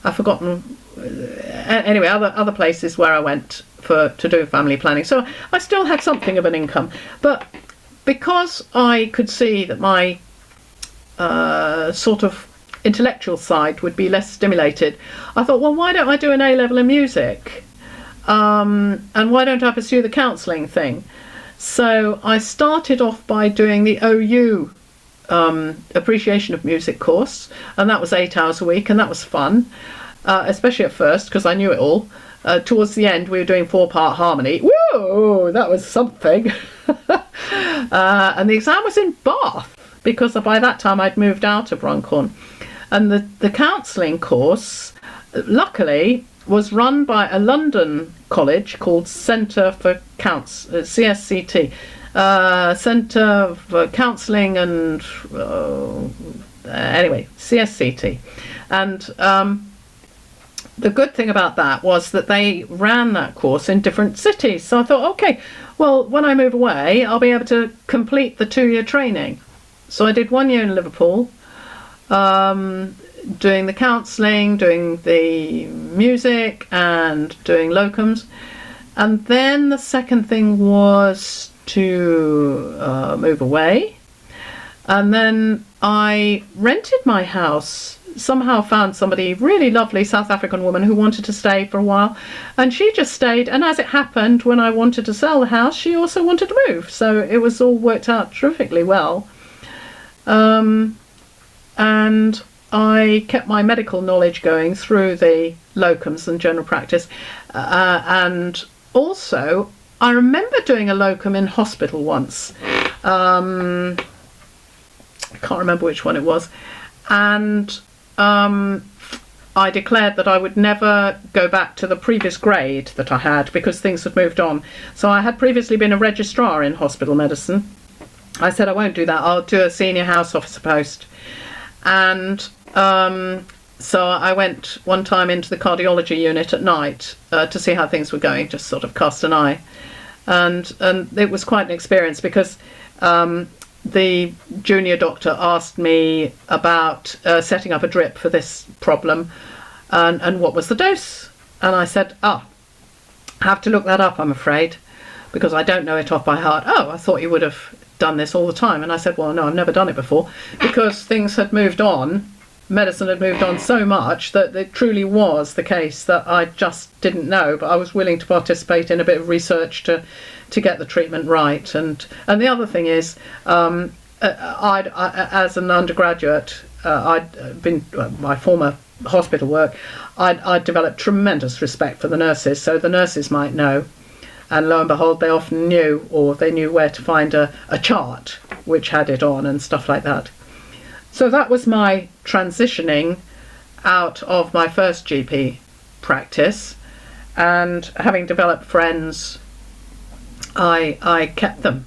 I've forgotten. Anyway, other places where I went to do family planning. So I still had something of an income, but because I could see that my sort of intellectual side would be less stimulated, I thought, well, why don't I do an A-level in music? And why don't I pursue the counselling thing? So I started off by doing the OU appreciation of music course, and that was 8 hours a week, and that was fun, especially at first because I knew it all. Towards the end, we were doing 4-part harmony. Whoa, that was something. And the exam was in Bath, because by that time I'd moved out of Runcorn. And the counselling course, luckily, was run by a London college called Centre for CSCT, Centre for Counselling and anyway, CSCT. And the good thing about that was that they ran that course in different cities. So I thought, okay, well, when I move away, I'll be able to complete the 2-year training. So I did 1 year in Liverpool, doing the counselling, doing the music, and doing locums. And then the second thing was to move away. And then I rented my house. Somehow found somebody, really lovely South African woman, who wanted to stay for a while. And she just stayed. And as it happened, when I wanted to sell the house, she also wanted to move. So it was all worked out terrifically well. And I kept my medical knowledge going through the locums and general practice. And also, I remember doing a locum in hospital once. I can't remember which one it was. And I declared that I would never go back to the previous grade that I had because things had moved on. So I had previously been a registrar in hospital medicine. I said, I won't do that. I'll do a senior house officer post. And so I went one time into the cardiology unit at night to see how things were going, just sort of cast an eye. And it was quite an experience because the junior doctor asked me about setting up a drip for this problem and what was the dose. And I said, I have to look that up, I'm afraid, because I don't know it off by heart. Oh, I thought you would have done this all the time. And I said, well, no, I've never done it before, because things had moved on. Medicine had moved on so much that it truly was the case that I just didn't know, but I was willing to participate in a bit of research to get the treatment right. And the other thing is, as an undergraduate, I'd been my former hospital work. I'd developed tremendous respect for the nurses, so the nurses might know. And lo and behold, they often knew, or they knew where to find a chart which had it on and stuff like that. So that was my transitioning out of my first GP practice, and having developed friends, I kept them.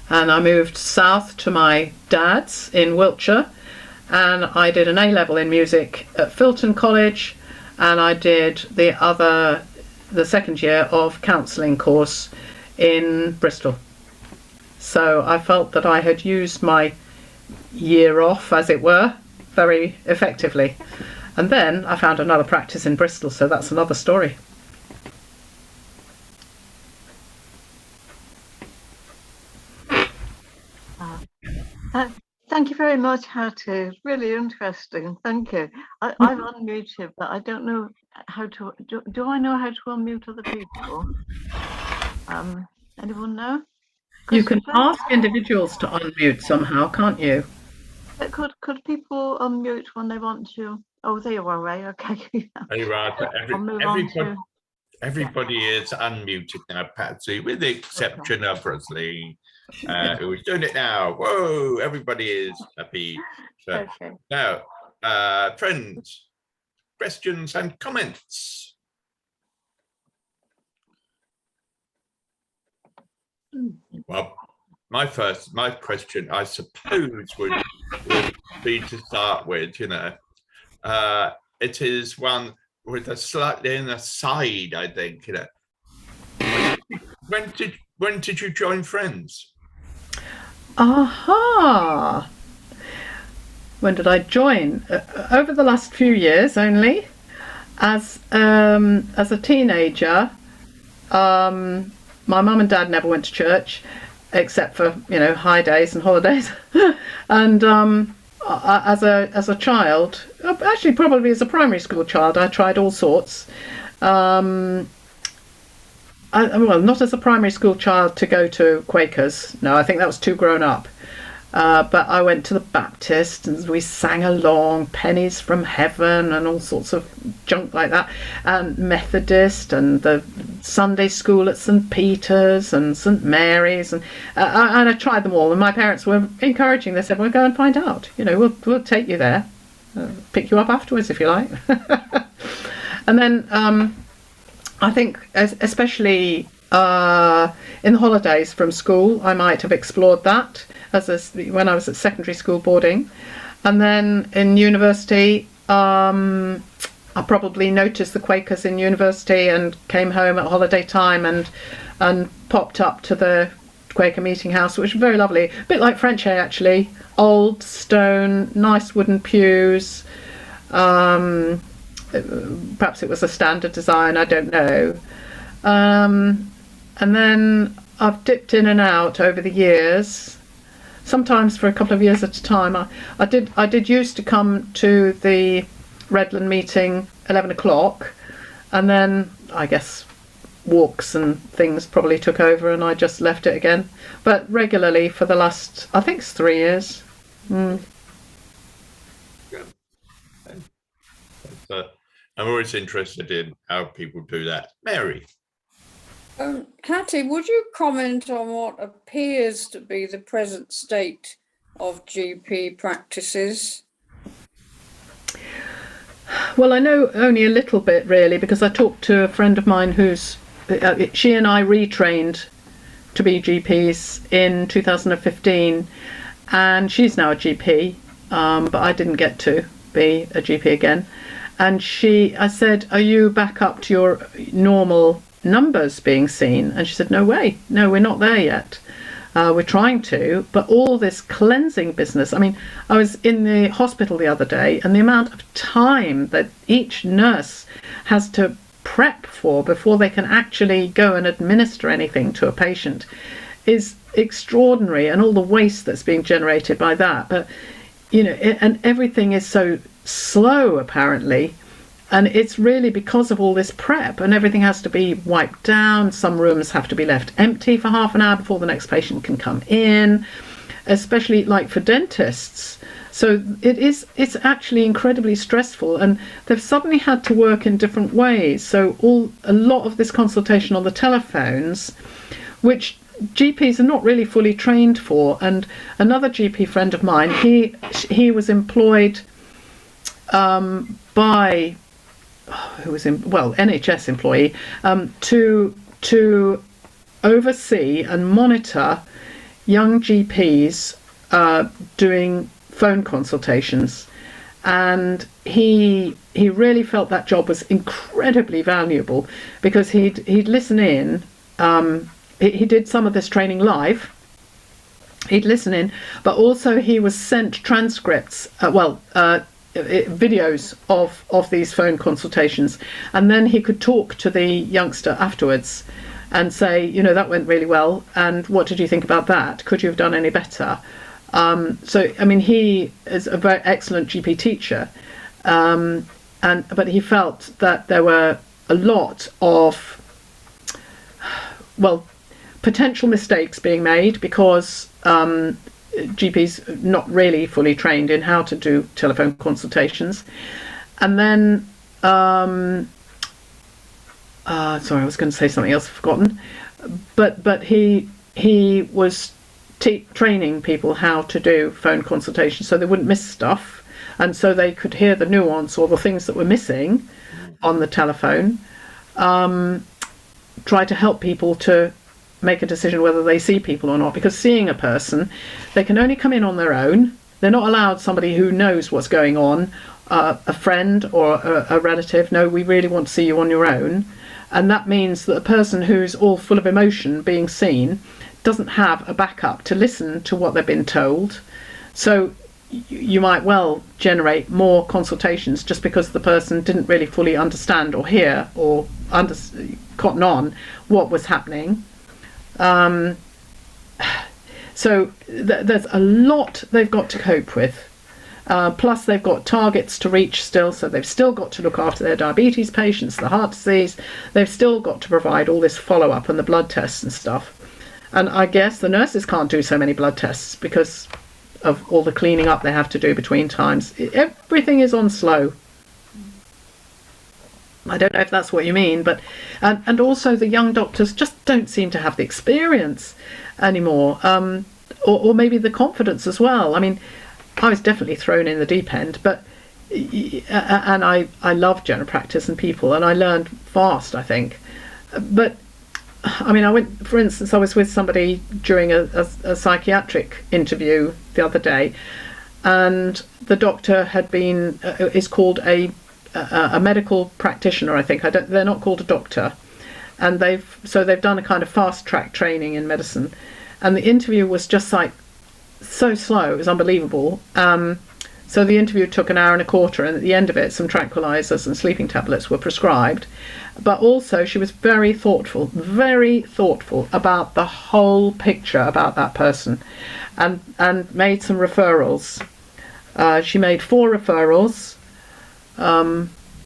And I moved south to my dad's in Wiltshire, and I did an A-level in music at Filton College, and I did the second year of counselling course in Bristol. So I felt that I had used my year off, as it were, very effectively. And then I found another practice in Bristol, so that's another story. Thank you very much, Hattie. Really interesting. Thank you. I've unmuted, but I don't know how to. Do I know how to unmute other people? Anyone know? You can ask individuals to unmute somehow, can't you? Could people unmute when they want to? Oh, there you are, Ray. Okay. Are you right? Everybody is unmuted now, Patsy, with the exception of Rosalie, who is doing it now. Whoa, everybody is happy. So, now, friends, questions and comments. Well, my question, I suppose, would be to start with, it is one with a slightly an aside, I think, When did you join Friends? Aha! When did I join? Over the last few years only. As a teenager, my mum and dad never went to church, except for high days and holidays. And as a child, actually probably as a primary school child, I tried all sorts. Well, not as a primary school child to go to Quakers. No, I think that was too grown up. But I went to the Baptist and we sang along, Pennies from Heaven and all sorts of junk like that, and Methodist and the Sunday school at St. Peter's and St. Mary's, and I tried them all, and my parents were encouraging. They said, well, go and find out, we'll take you there, pick you up afterwards if you like. And then I think especially in the holidays from school, I might have explored that when I was at secondary school boarding. And then in university, I probably noticed the Quakers in university and came home at holiday time and popped up to the Quaker meeting house, which was very lovely. A bit like Frenchay, actually. Old stone, nice wooden pews. Perhaps it was a standard design, I don't know. And then I've dipped in and out over the years, sometimes for a couple of years at a time. I did used to come to the Redland meeting 11 o'clock, and then I guess walks and things probably took over and I just left it again. But regularly for the last, I think it's 3 years. I'm always interested in how people do that. Mary. Hattie, would you comment on what appears to be the present state of GP practices? Well, I know only a little bit really, because I talked to a friend of mine who's she and I retrained to be GPs in 2015, and she's now a GP, but I didn't get to be a GP again. And I said, are you back up to your normal numbers being seen? And she said, no way, no, we're not there yet. We're trying to, but all this cleansing business. I mean, I was in the hospital the other day, and the amount of time that each nurse has to prep for before they can actually go and administer anything to a patient is extraordinary, and all the waste that's being generated by that. But and everything is so slow apparently, and it's really because of all this prep, and everything has to be wiped down. Some rooms have to be left empty for half an hour before the next patient can come in, especially like for dentists. So it's actually incredibly stressful, and they've suddenly had to work in different ways. So a lot of this consultation on the telephones, which GPs are not really fully trained for. And another GP friend of mine, he was employed by NHS employee to oversee and monitor young GPs doing phone consultations, and he really felt that job was incredibly valuable, because he'd listen in. He did some of this training live. He'd listen in, but also he was sent transcripts, videos of these phone consultations, and then he could talk to the youngster afterwards and say, that went really well, and what did you think about that? Could you have done any better? So I mean, he is a very excellent GP teacher, but he felt that there were a lot of potential mistakes being made because GPs not really fully trained in how to do telephone consultations. And then sorry, I was going to say something else, I've forgotten. But he was training people how to do phone consultations so they wouldn't miss stuff, and so they could hear the nuance or the things that were missing on the telephone. Try to help people to make a decision whether they see people or not, because seeing a person, they can only come in on their own. They're not allowed somebody who knows what's going on, a friend or a relative. No, we really want to see you on your own. And that means that a person who's all full of emotion being seen doesn't have a backup to listen to what they've been told. So you might well generate more consultations just because the person didn't really fully understand or hear or cotton on what was happening. So there's a lot they've got to cope with. Plus they've got targets to reach still, so they've still got to look after their diabetes patients, the heart disease. They've still got to provide all this follow-up and the blood tests and stuff. And I guess the nurses can't do so many blood tests because of all the cleaning up they have to do between times. Everything is on slow. I don't know if that's what you mean, but and also the young doctors just don't seem to have the experience anymore, or maybe the confidence as well. I mean, I was definitely thrown in the deep end, but and I love general practice and people, and I learned fast, I think. But I mean, for instance, I was with somebody during a psychiatric interview the other day, and the doctor had been is called a medical practitioner, I think. They're not called a doctor, and they've done a kind of fast track training in medicine, and the interview was just like so slow, it was unbelievable. So the interview took an hour and a quarter, and at the end of it some tranquilizers and sleeping tablets were prescribed. But also she was very thoughtful about the whole picture about that person, and made some referrals. She made 4 referrals,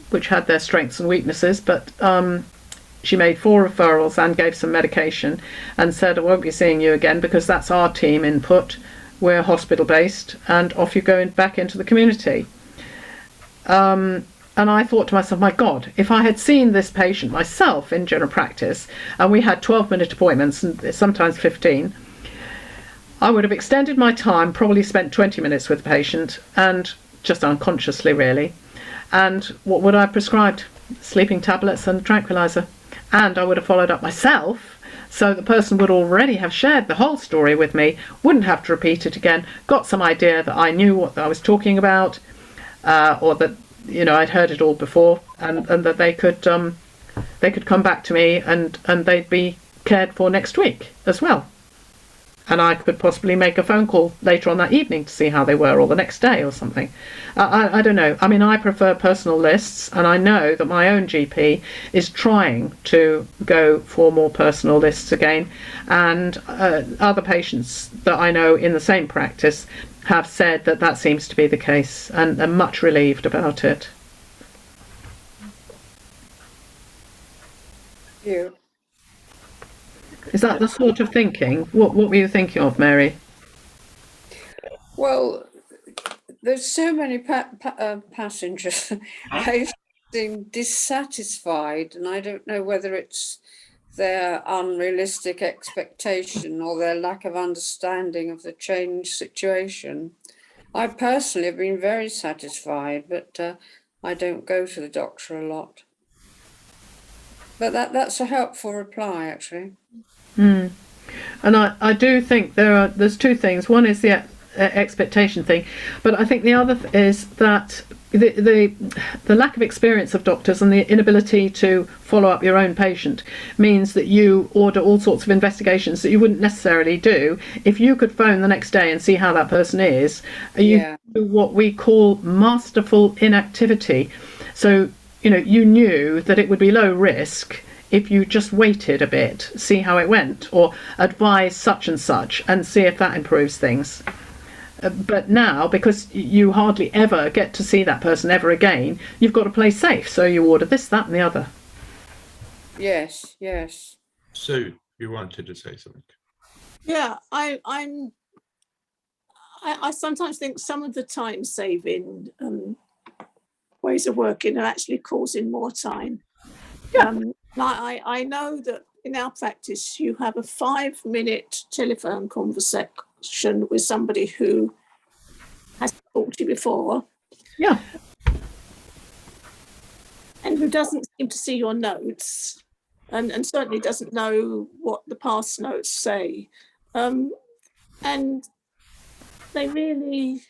which had their strengths and weaknesses, but she made 4 referrals and gave some medication and said, I won't be seeing you again because that's our team input. We're hospital based, and off you go back into the community. And I thought to myself, my God, if I had seen this patient myself in general practice, and we had 12-minute appointments and sometimes 15, I would have extended my time, probably spent 20 minutes with the patient, and just unconsciously really. And what would I have prescribed? Sleeping tablets and a tranquilizer. And I would have followed up myself, so the person would already have shared the whole story with me, wouldn't have to repeat it again, got some idea that I knew what I was talking about, or that, you know, I'd heard it all before, and that they could come back to me and they'd be cared for next week as well. And I could possibly make a phone call later on that evening to see how they were, or the next day or something. I don't know. I mean, I prefer personal lists, and I know that my own GP is trying to go for more personal lists again. And other patients that I know in the same practice have said that that seems to be the case, and are much relieved about it. Yeah. Is that the sort of thinking? What were you thinking of, Mary? Well, there's so many passengers who seem dissatisfied, and I don't know whether it's their unrealistic expectation or their lack of understanding of the changed situation. I personally have been very satisfied, but I don't go to the doctor a lot. But that's a helpful reply, actually. Mm. And I do think there's 2 things. One is the expectation thing, but I think the other is that the lack of experience of doctors and the inability to follow up your own patient means that you order all sorts of investigations that you wouldn't necessarily do if you could phone the next day and see how that person is. You do what we call masterful inactivity. So, you know, you knew that it would be low risk if you just waited a bit, see how it went, or advise such and such and see if that improves things. But now, because you hardly ever get to see that person ever again, you've got to play safe. So you order this, that and the other. Yes, yes. Sue, you wanted to say something. Yeah, I sometimes think some of the time saving ways of working are actually causing more time. Yeah. I know that in our practice, you have a 5-minute telephone conversation with somebody who has talked to you before. Yeah. And who doesn't seem to see your notes, and certainly doesn't know what the past notes say. And they really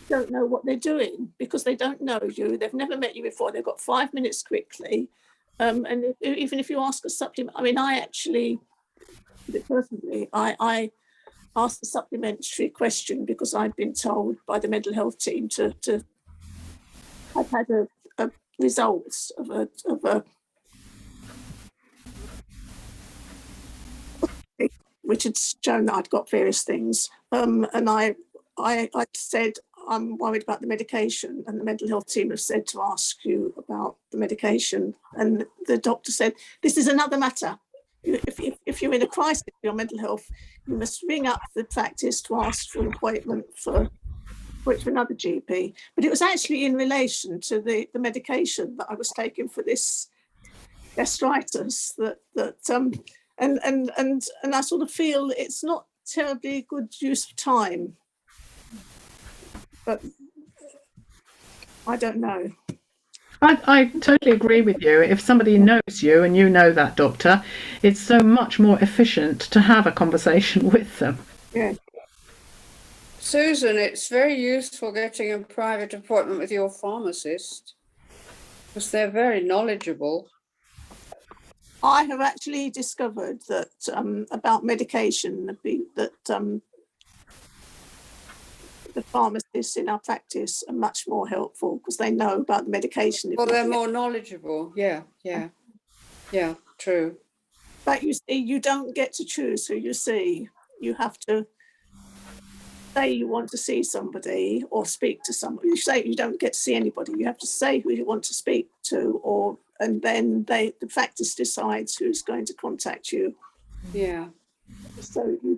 don't know what they're doing because they don't know you. They've never met you before. They've got 5 minutes quickly. And even if you ask a supplement, I mean, I actually, personally, I asked a supplementary question because I'd been told by the mental health team I've had a results of a which had shown that I'd got various things. And I said, I'm worried about the medication, and the mental health team have said to ask you about the medication. And the doctor said, this is another matter. If you're in a crisis for your mental health, you must ring up the practice to ask for an appointment for another GP. But it was actually in relation to the medication that I was taking for this gastritis and I sort of feel it's not terribly good use of time. But I don't know. I totally agree with you. If somebody knows you and you know that doctor, it's so much more efficient to have a conversation with them. Yeah. Susan, it's very useful getting a private appointment with your pharmacist because they're very knowledgeable. I have actually discovered that about medication, that the pharmacists in our practice are much more helpful because they know about the medication. Well, they're more knowledgeable. Yeah, true. But you see, you don't get to choose who you see. You have to say you want to see somebody or speak to somebody. You say you don't get to see anybody. You have to say who you want to speak to, and then the practice decides who's going to contact you. Yeah. So you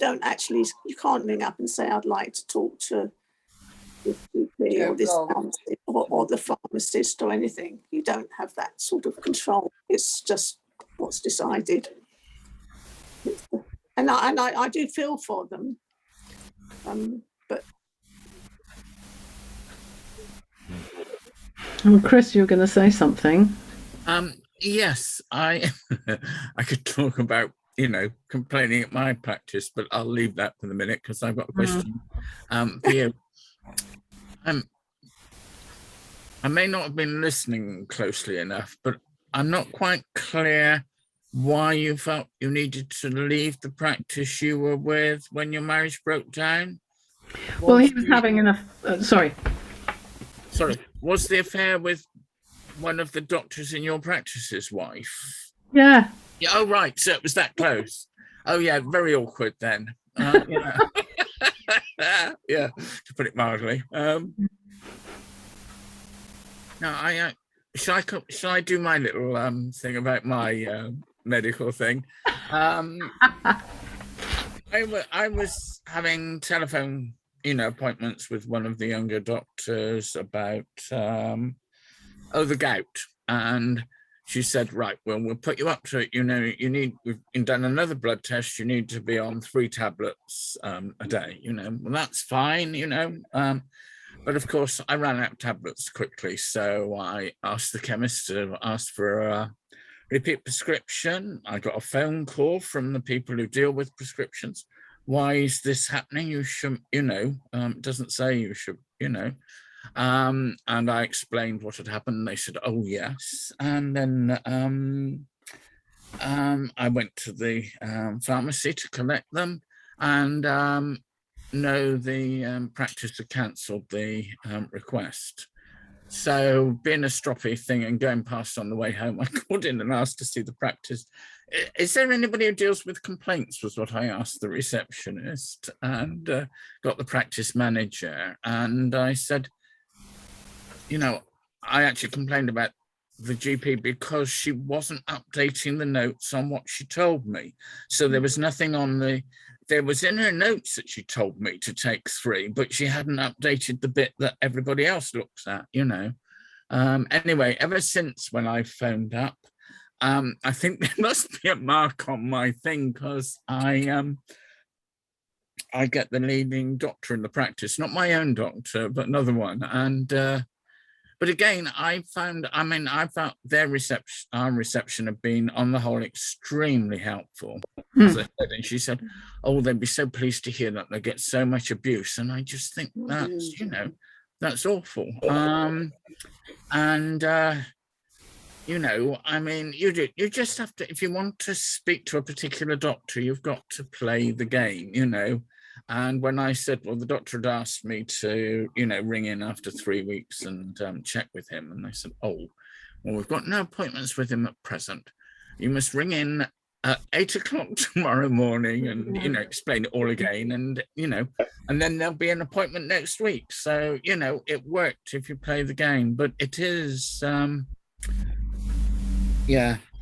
can't ring up and say, I'd like to talk to this GP or this pharmacist or the pharmacist or anything. You don't have that sort of control. It's just what's decided. And I do feel for them. But Oh, Chris, you were going to say something. Yes, I could talk about, complaining at my practice, but I'll leave that for the minute because I've got a question for you. I may not have been listening closely enough, but I'm not quite clear why you felt you needed to leave the practice you were with when your marriage broke down. Well, he was having sorry, was the affair with one of the doctors in your practice's wife? Yeah. Oh, right. So it was that close. Oh, yeah. Very awkward then. Yeah. Yeah, to put it mildly. Now, shall I do my little thing about my medical thing? I was having telephone, appointments with one of the younger doctors about the gout, and she said, right, well, we'll put you up to it. We've done another blood test. You need to be on 3 tablets a day. Well, that's fine. But of course, I ran out of tablets quickly, so I asked the chemist to ask for a repeat prescription. I got a phone call from the people who deal with prescriptions. Why is this happening? You should, it doesn't say you should, and I explained what had happened. They said, oh, yes. And then I went to the pharmacy to collect them, and no, the practice had cancelled the request. So being a stroppy thing and going past on the way home, I called in and asked to see the practice. Is there anybody who deals with complaints, was what I asked the receptionist, and got the practice manager. And I said, I actually complained about the GP because she wasn't updating the notes on what she told me. So there was nothing on there was in her notes that she told me to take 3, but she hadn't updated the bit that everybody else looks at, Anyway, ever since when I phoned up, I think there must be a mark on my thing because I get the leading doctor in the practice, not my own doctor, but another one. And but again, I found their reception, our reception, have been on the whole extremely helpful. As I said, and she said, "Oh, they'd be so pleased to hear that they get so much abuse." And I just think that's, that's awful. You just have to, if you want to speak to a particular doctor, you've got to play the game, And when I said, well, the doctor had asked me to, ring in after 3 weeks and check with him. And I said, oh, well, we've got no appointments with him at present. You must ring in at 8 o'clock tomorrow morning and, explain it all again. And, and then there'll be an appointment next week. So, it worked if you play the game, but it is, they're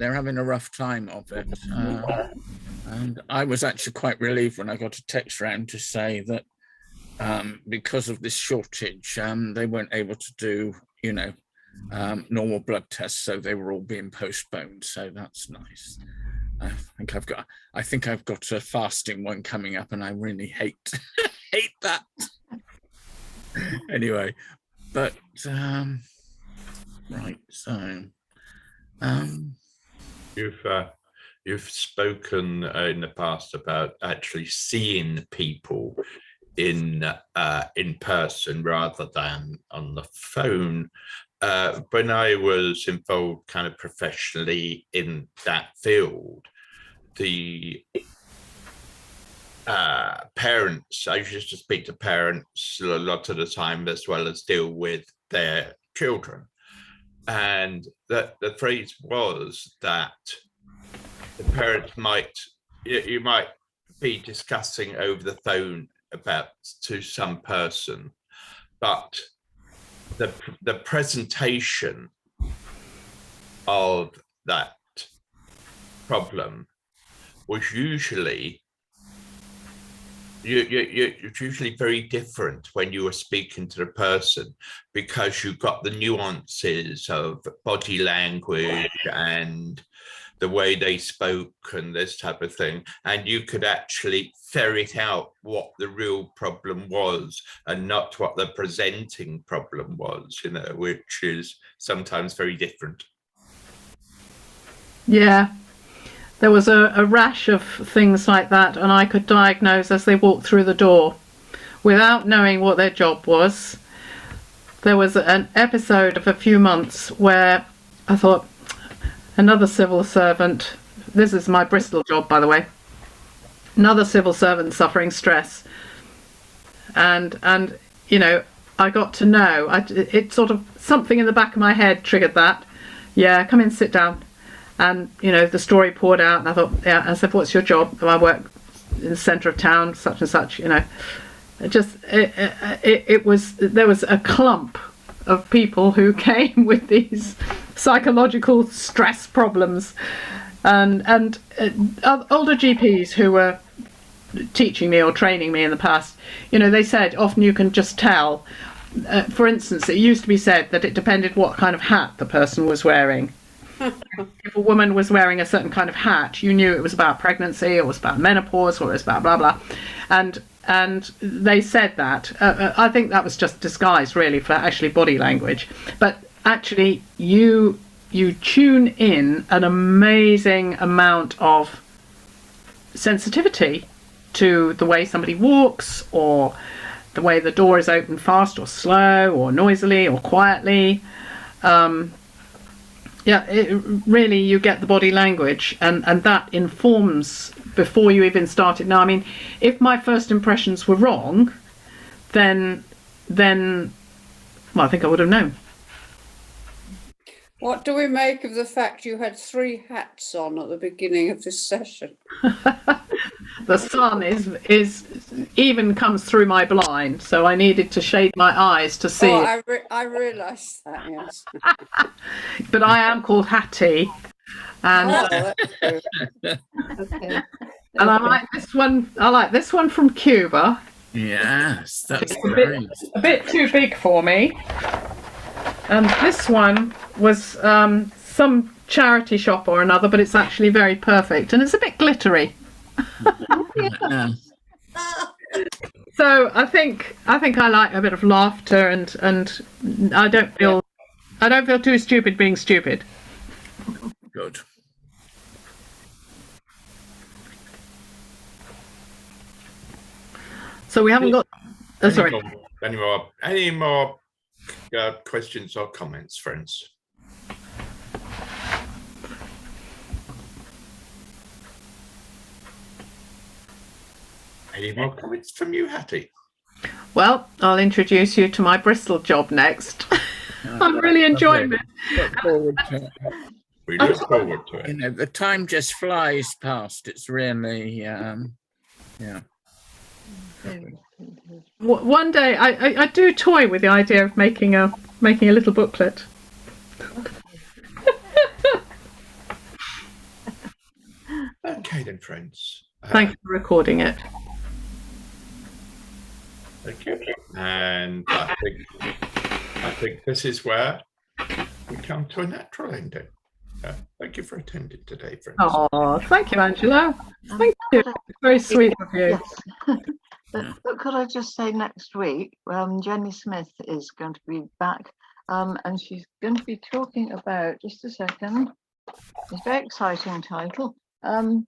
having a rough time of it. And I was actually quite relieved when I got a text round to say that because of this shortage, they weren't able to do, normal blood tests, so they were all being postponed. So that's nice. I think I've got a fasting one coming up, and I really hate that. Anyway, but right, so you've spoken in the past about actually seeing people in person rather than on the phone. When I was involved kind of professionally in that field, the parents, I used to speak to parents a lot of the time as well as deal with their children. And the phrase was that the parents you might be discussing over the phone about to some person, but the presentation of that problem was usually it's usually very different when you were speaking to the person, because you've got the nuances of body language and the way they spoke and this type of thing, and you could actually ferret out what the real problem was and not what the presenting problem was, which is sometimes very different. Yeah, there was a rash of things like that, and I could diagnose as they walked through the door without knowing what their job was. There was an episode of a few months where I thought, another civil servant, this is my Bristol job, by the way, another civil servant suffering stress. And I got to know, it sort of, something in the back of my head triggered that. Yeah, come in, sit down. And, the story poured out, and I thought, I said, what's your job? I work in the centre of town, such and such, There was a clump of people who came with these psychological stress problems, and older GPs who were teaching me or training me in the past, they said often you can just tell. For instance, it used to be said that it depended what kind of hat the person was wearing. If a woman was wearing a certain kind of hat, you knew it was about pregnancy, or it was about menopause, or it was about blah blah. And they said that. I think that was just disguised, really, for actually body language. But actually, you tune in an amazing amount of sensitivity to the way somebody walks, or the way the door is opened fast or slow, or noisily or quietly. Really, you get the body language, and that informs before you even started. Now, I mean, if my first impressions were wrong, then I think I would have known. What do we make of the fact you had 3 hats on at the beginning of this session? The sun is even comes through my blind, so I needed to shade my eyes to see it. I realised that, yes. But I am called Hattie, and Okay. and I like this one. I like this one from Cuba. Yes, that's It's great. a bit too big for me. And this one was some charity shop or another, but it's actually very perfect, and it's a bit glittery. Yeah. So I think I like a bit of laughter, and I don't feel too stupid being stupid. Good. So we haven't got. Oh, sorry. Any more questions or comments, friends? Any more comments from you, Hattie? Well, I'll introduce you to my Bristol job next. I'm really enjoying it. Look forward to it. We look forward to You it. know, the time just flies past. It's really, yeah. One day, I do toy with the idea of making a little booklet. Okay then, friends. Thank you for recording it. Thank you. And I think this is where we come to a natural ending. Thank you for attending today, friends. Oh, thank you, Angela. Thank you. Very sweet of you. Yes. But could I just say next week, Jenny Smith is going to be back, and she's going to be talking about, just a second, it's a very exciting title, the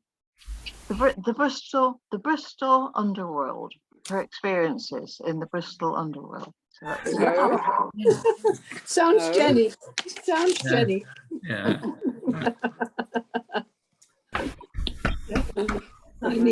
Bristol underworld, her experiences in the Bristol underworld. So that's Sounds No. Jenny. Sounds Yeah. Jenny. Yeah.